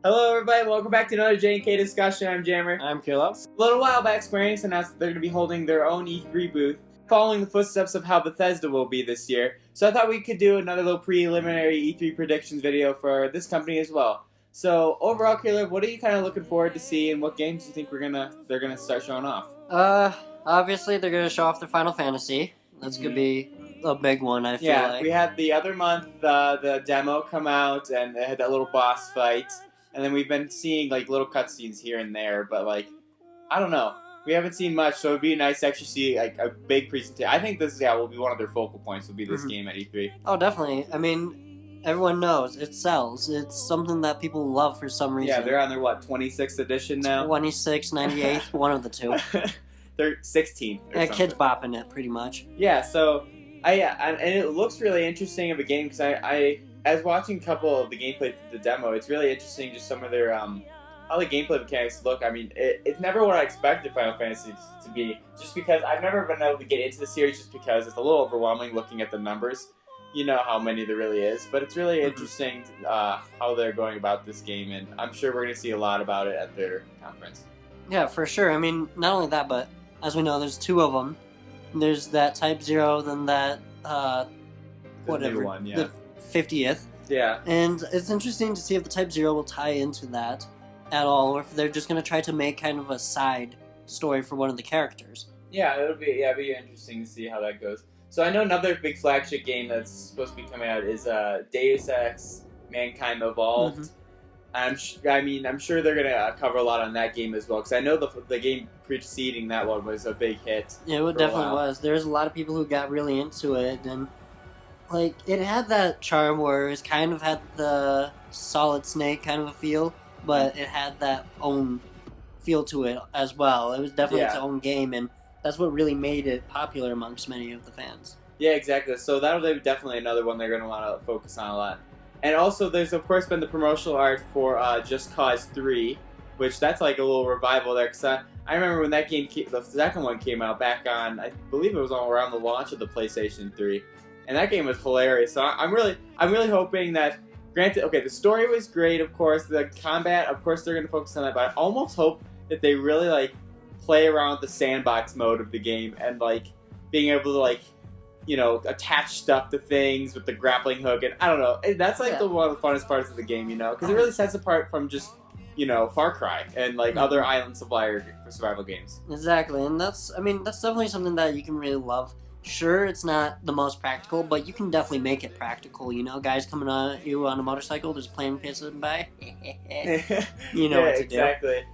Hello everybody, welcome back to another J&K discussion. I'm Jammer. I'm Kilo. A little while back, Square Enix announced that they're going to be holding their own E3 booth, following the footsteps of how Bethesda will be this year. So I thought we could do another little preliminary E3 predictions video for this company as well. So overall, Caleb, what are you kind of looking forward to see, and what games do you think they're gonna start showing off? Obviously they're gonna show off their Final Fantasy. That's gonna be a big one, I feel like. We had the other month the demo come out, and it had that little boss fight. And then we've been seeing, like, little cutscenes here and there, but, like, I don't know. We haven't seen much, so it'd be nice to actually see, like, a big presentation. I think this, will be one of their focal points, will be this game at E3. Oh, definitely. I mean, everyone knows. It sells. It's something that people love for some reason. Yeah, they're on their, 26th edition now? 26, 98, one of the two. They're 16 or something. Kids bopping it, pretty much. Yeah, so, and it looks really interesting of a game, because as watching a couple of the gameplay for the demo, it's really interesting just some of their, how the gameplay mechanics look. I mean, it's never what I expected Final Fantasy to be, just because I've never been able to get into the series just because it's a little overwhelming looking at the numbers. You know how many there really is, but it's really interesting how they're going about this game, and I'm sure we're going to see a lot about it at their conference. Yeah, for sure. I mean, not only that, but as we know, there's two of them. There's that Type 0, then that, whatever. New one, yeah. The 50th. Yeah. And it's interesting to see if the Type 0 will tie into that at all, or if they're just going to try to make kind of a side story for one of the characters. Yeah, it'll be interesting to see how that goes. So I know another big flagship game that's supposed to be coming out is Deus Ex: Mankind Evolved. I'm sure they're gonna cover a lot on that game as well, because I know the game preceding that one was a big hit. Yeah, it definitely was. There's a lot of people who got really into it, and like it had that charm where it kind of had the Solid Snake kind of a feel, but it had that own feel to it as well. It was definitely its own game, and that's what really made it popular amongst many of the fans. Yeah, exactly. So that'll be definitely another one they're going to want to focus on a lot. And also, there's of course been the promotional art for Just Cause 3, which that's like a little revival there. Because I remember when that game, the second one came out back on, I believe it was all around the launch of the PlayStation 3, and that game was hilarious. So I'm really hoping that. Granted, okay, the story was great, of course. The combat, of course, they're going to focus on that. But I almost hope that they really like play around with the sandbox mode of the game and like being able to like, you know, attach stuff to things with the grappling hook, and I don't know. That's like one of the funnest parts of the game, you know, because it really sets apart from just, you know, Far Cry and like other island survival games. Exactly, and that's definitely something that you can really love. Sure, it's not the most practical, but you can definitely make it practical. You know, guys coming at you on a motorcycle, just playing passing by. You know what to do. Exactly.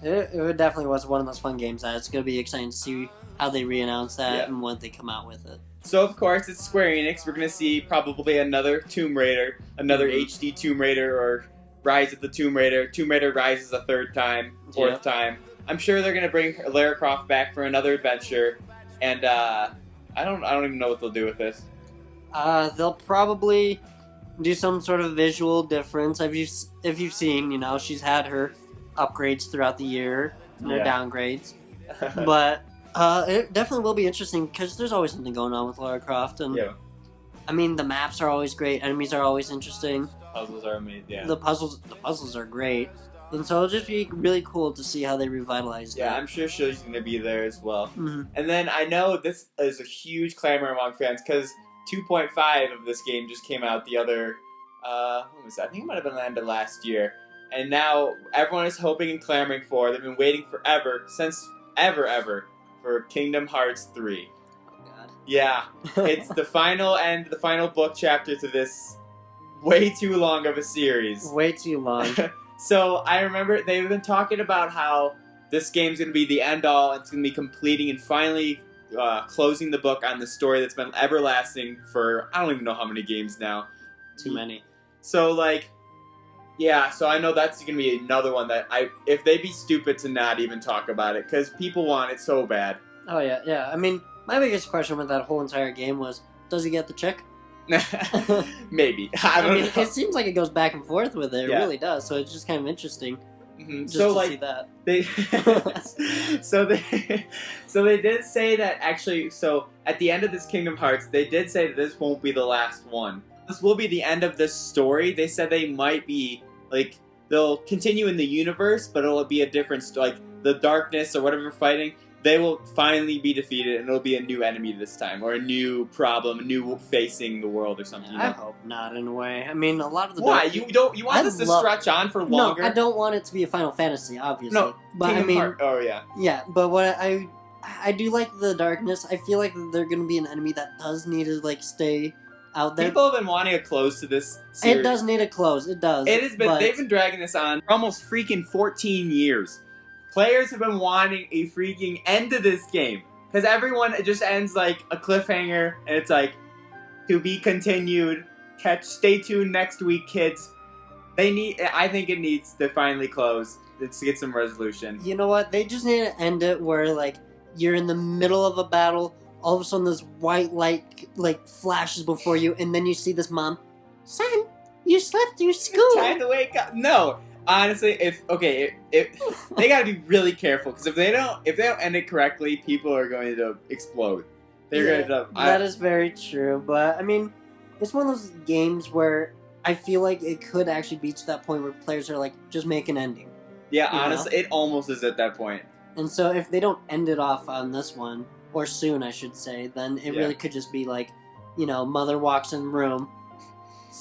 It definitely was one of those fun games that it's going to be exciting to see how they re-announce that and when they come out with it. So, of course, it's Square Enix. We're going to see probably another Tomb Raider, another HD Tomb Raider, or Rise of the Tomb Raider. Tomb Raider rises a third time, fourth time. I'm sure they're going to bring Lara Croft back for another adventure, and I don't even know what they'll do with this. They'll probably do some sort of visual difference. If you've seen, you know, she's had her upgrades throughout the year, and their downgrades, but it definitely will be interesting because there's always something going on with Lara Croft, and I mean the maps are always great, enemies are always interesting, Puzzles are amazing. Yeah, the puzzles are great, and so it'll just be really cool to see how they revitalize that. Yeah, I'm sure she's going to be there as well. And then I know this is a huge clamor among fans because 2.5 of this game just came out the other what was that? I think it might have been the end of last year. And now everyone is hoping and clamoring for. They've been waiting forever, since ever, for Kingdom Hearts 3. Oh God. Yeah, it's the final book chapter to this way too long of a series. Way too long. So I remember they've been talking about how this game's going to be the end all. It's going to be completing and finally closing the book on the story that's been everlasting for I don't even know how many games now. Too many. So like. Yeah, so I know that's going to be another one that if they'd be stupid to not even talk about it, because people want it so bad. Oh, yeah. I mean, my biggest question with that whole entire game was, does he get the chick? Maybe. I don't know. It seems like it goes back and forth with it. It really does, so it's just kind of interesting. Just so, to like, see that. So they did say that, actually, so at the end of this Kingdom Hearts, they did say that this won't be the last one. This will be the end of this story. They said they might be like they'll continue in the universe, but it'll be a different like the darkness or whatever you're fighting. They will finally be defeated, and it'll be a new enemy this time, or a new problem, a new facing the world, or something. You know? I hope not. In a way, I mean, a lot of the why you want this to stretch on for longer? No, I don't want it to be a Final Fantasy, obviously. No, but I mean, oh yeah, yeah. But what I do like the darkness. I feel like they're gonna be an enemy that does need to like stay out there. People have been wanting a close to this series. It does need a close. It does. It has been. They've been dragging this on for almost freaking 14 years. Players have been wanting a freaking end to this game. Because everyone, it just ends like a cliffhanger, and it's like, to be continued. Stay tuned next week, kids. I think it needs to finally close. To get some resolution. You know what? They just need to end it where, like, you're in the middle of a battle, all of a sudden this white light, like, flashes before you, and then you see this mom, son, you slept through school. It's time to wake up. No. Honestly, if they gotta be really careful, because if they don't end it correctly, people are going to explode. That is very true, but I mean, it's one of those games where I feel like it could actually be to that point where players are like, just make an ending. Yeah, honestly, it almost is at that point. And so if they don't end it off on this one, or soon, I should say, then it really could just be like, mother walks in the room.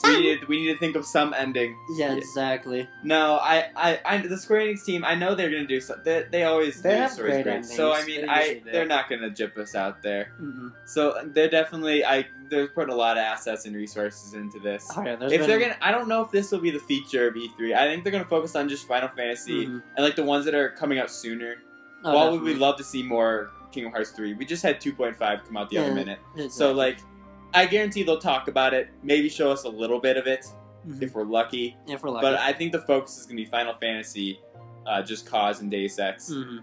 We need to think of some ending. Yeah, exactly. No, the Square Enix team, I know they're gonna do something. They always do stories great. So I mean, they're not gonna jip us out there. Mm-hmm. So they're definitely they're putting a lot of assets and resources into this. Oh, yeah, I don't know if this will be the feature of E3. I think they're gonna focus on just Final Fantasy and like the ones that are coming out sooner. While we'd love to see more Kingdom Hearts 3, we just had 2.5 come out the other minute. Exactly. So like. I guarantee they'll talk about it, maybe show us a little bit of it, if we're lucky. But I think the focus is going to be Final Fantasy, Just Cause, and Deus Ex. And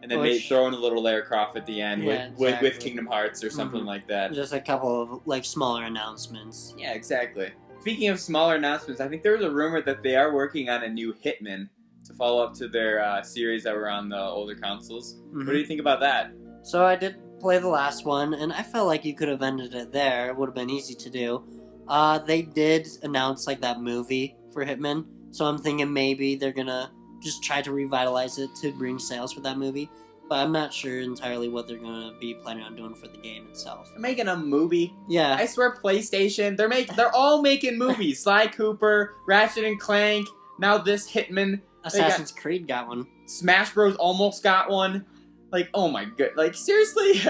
then maybe throw in a little Lara Croft at the end with Kingdom Hearts or something like that. Just a couple of like smaller announcements. Yeah, exactly. Speaking of smaller announcements, I think there was a rumor that they are working on a new Hitman to follow up to their series that were on the older consoles. What do you think about that? So I did play the last one, and I felt like you could have ended it there. It would have been easy to do. They did announce like that movie for Hitman, so I'm thinking maybe they're gonna just try to revitalize it to bring sales for that movie. But I'm not sure entirely what they're gonna be planning on doing for the game itself. They're making a movie. Yeah, I swear, PlayStation. They're all making movies. Sly Cooper, Ratchet and Clank. Now this Hitman. Assassin's Creed got one. Smash Bros. Almost got one. Like, oh my god, like, seriously?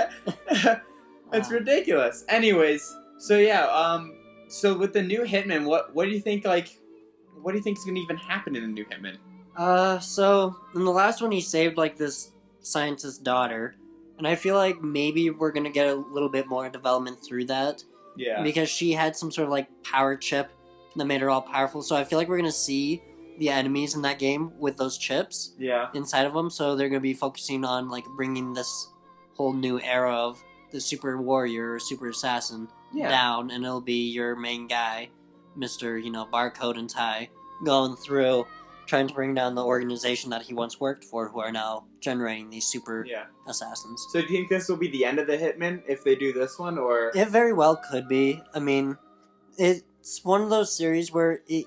It's ridiculous. Anyways, so yeah, so with the new Hitman, what do you think, what do you think is going to even happen in the new Hitman? So, in the last one, he saved, like, this scientist's daughter, and I feel like maybe we're going to get a little bit more development through that. Yeah. Because she had some sort of, like, power chip that made her all powerful, so I feel like we're going to see the enemies in that game with those chips inside of them, so they're going to be focusing on like bringing this whole new era of the super warrior or super assassin down, and it'll be your main guy, Mr. Barcode and Tie, going through trying to bring down the organization that he once worked for, who are now generating these super assassins. So do you think this will be the end of the Hitman if they do this one, or? It very well could be. I mean, it's one of those series where it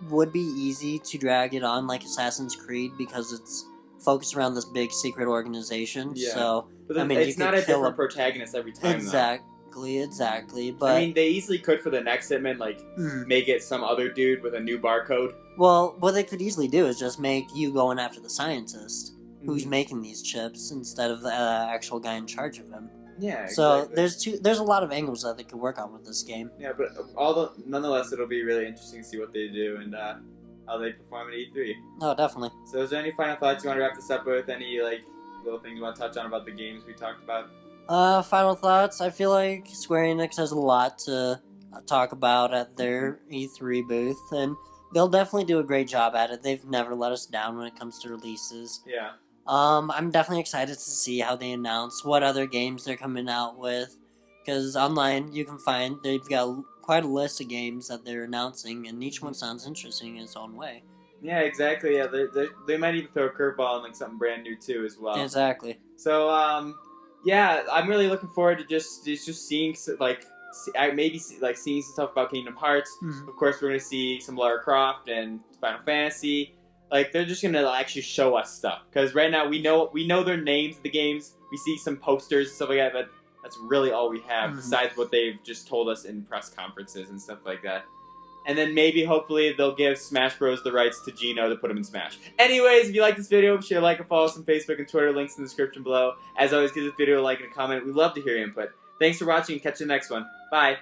would be easy to drag it on like Assassin's Creed because it's focused around this big secret organization. Yeah. So, but I mean, it's not a different protagonist every time. Exactly. But I mean, they easily could for the next Hitman, like make it some other dude with a new barcode. Well, what they could easily do is just make you going after the scientist who's making these chips instead of the actual guy in charge of him. Yeah, exactly. So there's a lot of angles that they could work on with this game. Yeah, but nonetheless, it'll be really interesting to see what they do and how they perform at E3. Oh, definitely. So is there any final thoughts you want to wrap this up with? Any little things you want to touch on about the games we talked about? Final thoughts. I feel like Square Enix has a lot to talk about at their E3 booth, and they'll definitely do a great job at it. They've never let us down when it comes to releases. Yeah. I'm definitely excited to see how they announce what other games they're coming out with, because online you can find they've got quite a list of games that they're announcing, and each one sounds interesting in its own way. Yeah, exactly. Yeah, they might even throw a curveball and like something brand new too as well. Exactly. So yeah, I'm really looking forward to just seeing like maybe like seeing some stuff about Kingdom Hearts. Mhm. Of course, we're gonna see some Lara Croft and Final Fantasy. Like they're just gonna actually show us stuff because right now we know their names of the games. We see some posters and stuff like that, but that's really all we have besides what they've just told us in press conferences and stuff like that. And then maybe, hopefully, they'll give Smash Bros. The rights to Gino to put him in Smash. Anyways, if you like this video, be sure to like and follow us on Facebook and Twitter. Links in the description below. As always, give this video a like and a comment. We'd love to hear your input. Thanks for watching and catch you in the next one. Bye.